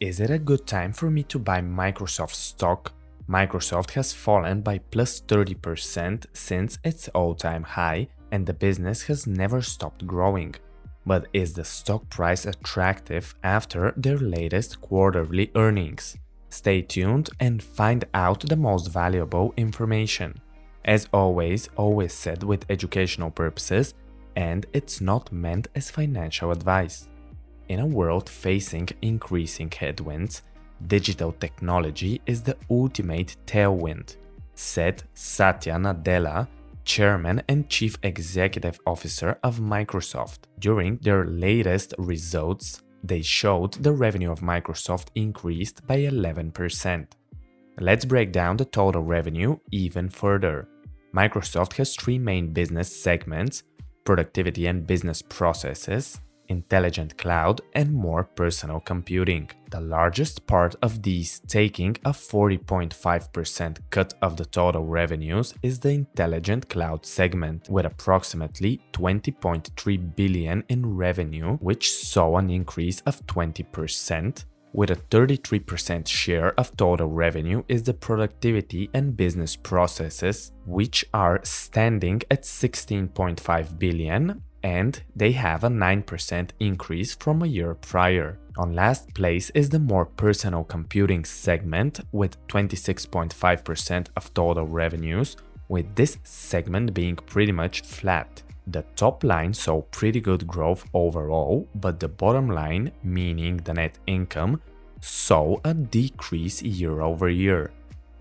Is it a good time for me to buy Microsoft stock? Microsoft has fallen by plus 30% since its all-time high, and the business has never stopped growing. But is the stock price attractive after their latest quarterly earnings? Stay tuned and find out the most valuable information. As always said with educational purposes, and it's not meant as financial advice. In a world facing increasing headwinds, digital technology is the ultimate tailwind, said Satya Nadella, Chairman and Chief Executive Officer of Microsoft. During their latest results, they showed the revenue of Microsoft increased by 11%. Let's break down the total revenue even further. Microsoft has three main business segments: productivity and business processes, intelligent cloud, and more personal computing. The largest part of these, taking a 40.5% cut of the total revenues, is the intelligent cloud segment, with approximately $20.3 billion in revenue, which saw an increase of 20%. With a 33% share of total revenue is the productivity and business processes, which are standing at $16.5 billion, and they have a 9% increase from a year prior. On last place is the more personal computing segment with 26.5% of total revenues, with this segment being pretty much flat. The top line saw pretty good growth overall, but the bottom line, meaning the net income, saw a decrease year over year,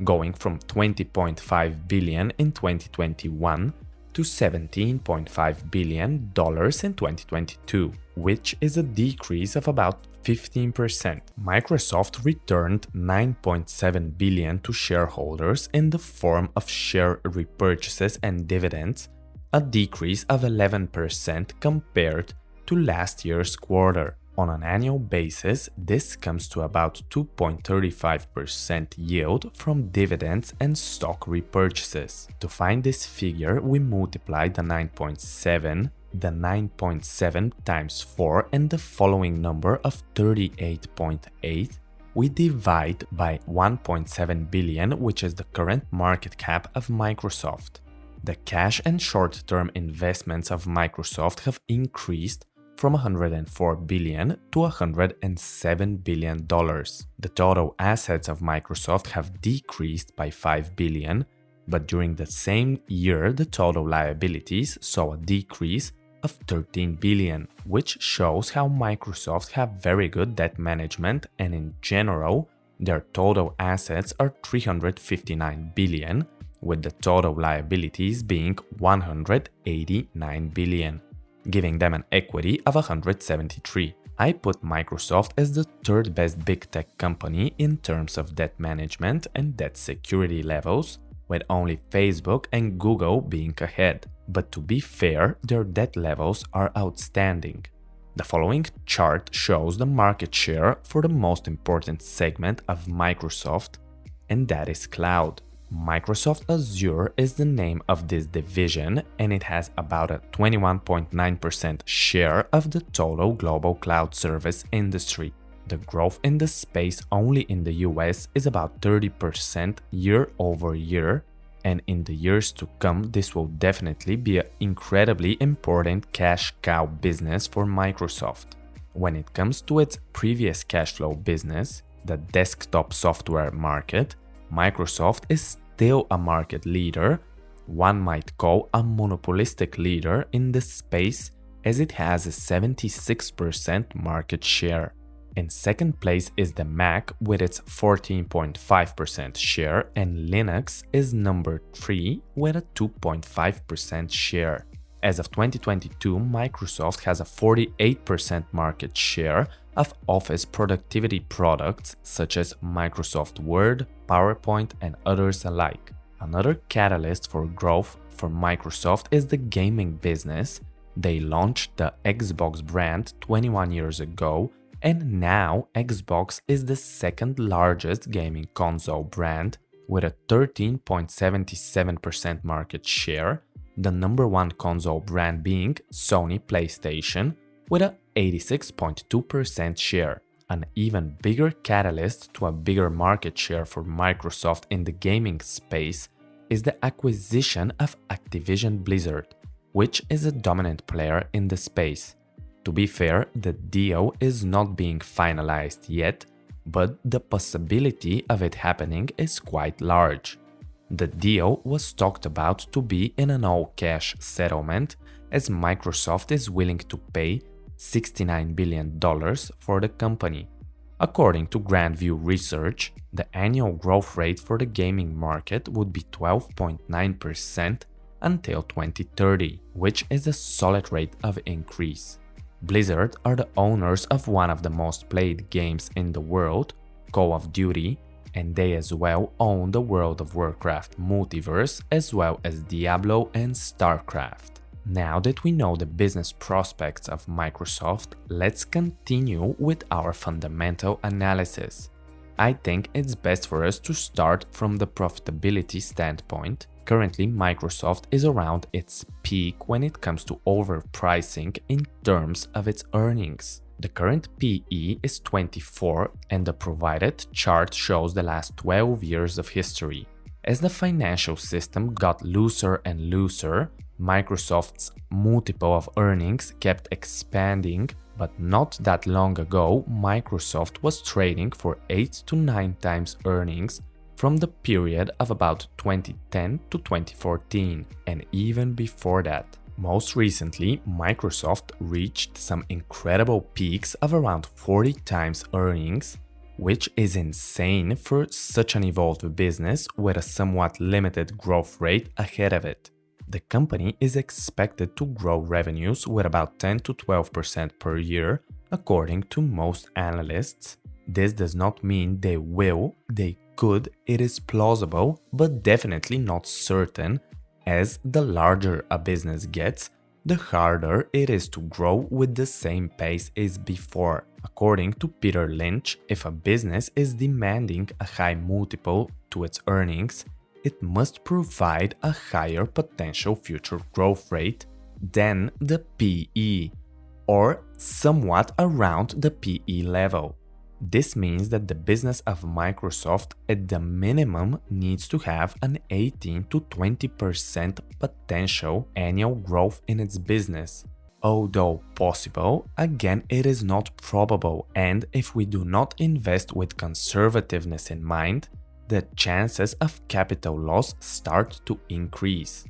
going from $20.5 billion in 2021 to $17.5 billion in 2022, which is a decrease of about 15%. Microsoft returned $9.7 billion to shareholders in the form of share repurchases and dividends, a decrease of 11% compared to last year's quarter. On an annual basis, this comes to about 2.35% yield from dividends and stock repurchases. To find this figure, we multiply the 9.7 times 4 and the following number of 38.8. We divide by 1.7 billion, which is the current market cap of Microsoft. The cash and short-term investments of Microsoft have increased from $104 billion to $107 billion. The total assets of Microsoft have decreased by $5 billion, but during the same year the total liabilities saw a decrease of $13 billion, which shows how Microsoft have very good debt management, and in general, their total assets are $359 billion, with the total liabilities being $189 billion. Giving them an equity of 173. I put Microsoft as the third best big tech company in terms of debt management and debt security levels, with only Facebook and Google being ahead. But to be fair, their debt levels are outstanding. The following chart shows the market share for the most important segment of Microsoft, and that is cloud. Microsoft Azure is the name of this division, and it has about a 21.9% share of the total global cloud service industry. The growth in the space only in the US is about 30% year over year, and in the years to come this will definitely be an incredibly important cash cow business for Microsoft. When it comes to its previous cash flow business, the desktop software market, Microsoft is still a market leader, one might call a monopolistic leader in this space, as it has a 76% market share. In second place is the Mac with its 14.5% share, and Linux is number 3 with a 2.5% share. As of 2022, Microsoft has a 48% market share of Office productivity products such as Microsoft Word, PowerPoint, and others alike. Another catalyst for growth for Microsoft is the gaming business. They launched the Xbox brand 21 years ago, and now Xbox is the second largest gaming console brand with a 13.77% market share, the number one console brand being Sony PlayStation with a 86.2% share. An even bigger catalyst to a bigger market share for Microsoft in the gaming space is the acquisition of Activision Blizzard, which is a dominant player in the space. To be fair, the deal is not being finalized yet, but the possibility of it happening is quite large. The deal was talked about to be in an all-cash settlement, as Microsoft is willing to pay $69 billion for the company. According to Grandview Research, the annual growth rate for the gaming market would be 12.9% until 2030, which is a solid rate of increase. Blizzard are the owners of one of the most played games in the world, Call of Duty, and they as well own the World of Warcraft multiverse as well as Diablo and StarCraft. Now that we know the business prospects of Microsoft, let's continue with our fundamental analysis. I think it's best for us to start from the profitability standpoint. Currently, Microsoft is around its peak when it comes to overpricing in terms of its earnings. The current PE is 24 and the provided chart shows the last 12 years of history. As the financial system got looser and looser, Microsoft's multiple of earnings kept expanding, but not that long ago, Microsoft was trading for 8 to 9 times earnings from the period of about 2010 to 2014, and even before that. Most recently, Microsoft reached some incredible peaks of around 40 times earnings, which is insane for such an evolved business with a somewhat limited growth rate ahead of it. The company is expected to grow revenues with about 10 to 12% per year, according to most analysts. This does not mean they will, they could, it is plausible, but definitely not certain, as the larger a business gets, the harder it is to grow with the same pace as before. According to Peter Lynch, if a business is demanding a high multiple to its earnings, it must provide a higher potential future growth rate than the PE, or somewhat around the PE level. This means that the business of Microsoft at the minimum needs to have an 18 to 20% potential annual growth in its business. Although possible, again it is not probable, and if we do not invest with conservativeness in mind, the chances of capital loss start to increase.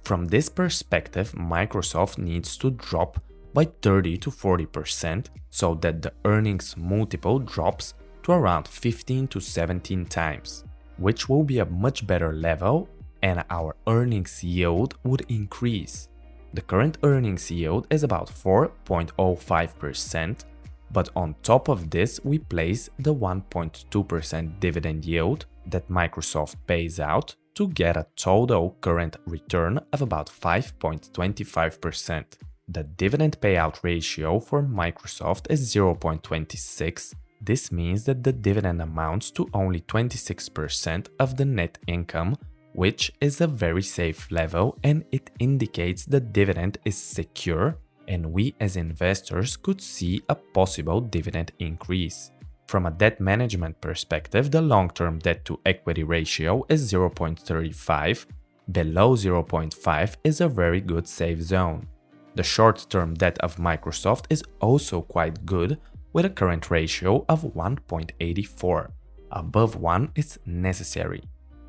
From this perspective, Microsoft needs to drop by 30 to 40% so that the earnings multiple drops to around 15 to 17 times, which will be a much better level and our earnings yield would increase. The current earnings yield is about 4.05%, but on top of this we place the 1.2% dividend yield that Microsoft pays out to get a total current return of about 5.25%. The dividend payout ratio for Microsoft is 0.26. This means that the dividend amounts to only 26% of the net income, which is a very safe level, and it indicates the dividend is secure and we as investors could see a possible dividend increase. From a debt management perspective, the long-term debt-to-equity ratio is 0.35. Below 0.5 is a very good safe zone. The short-term debt of Microsoft is also quite good, with a current ratio of 1.84. Above 1 is necessary.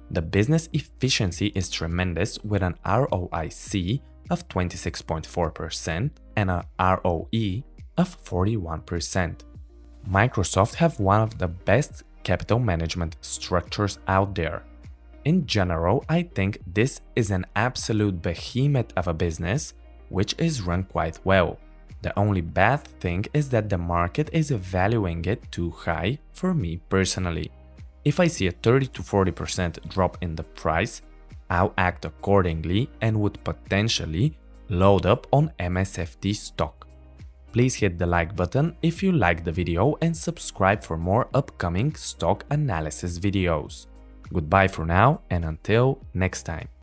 The business efficiency is tremendous, with an ROIC of 26.4% and an ROE of 41%. Microsoft have one of the best capital management structures out there. In general, I think this is an absolute behemoth of a business, which is run quite well. The only bad thing is that the market is valuing it too high for me personally. If I see a 30 to 40% drop in the price, I'll act accordingly and would potentially load up on MSFT stock. Please hit the like button if you liked the video and subscribe for more upcoming stock analysis videos. Goodbye for now and until next time.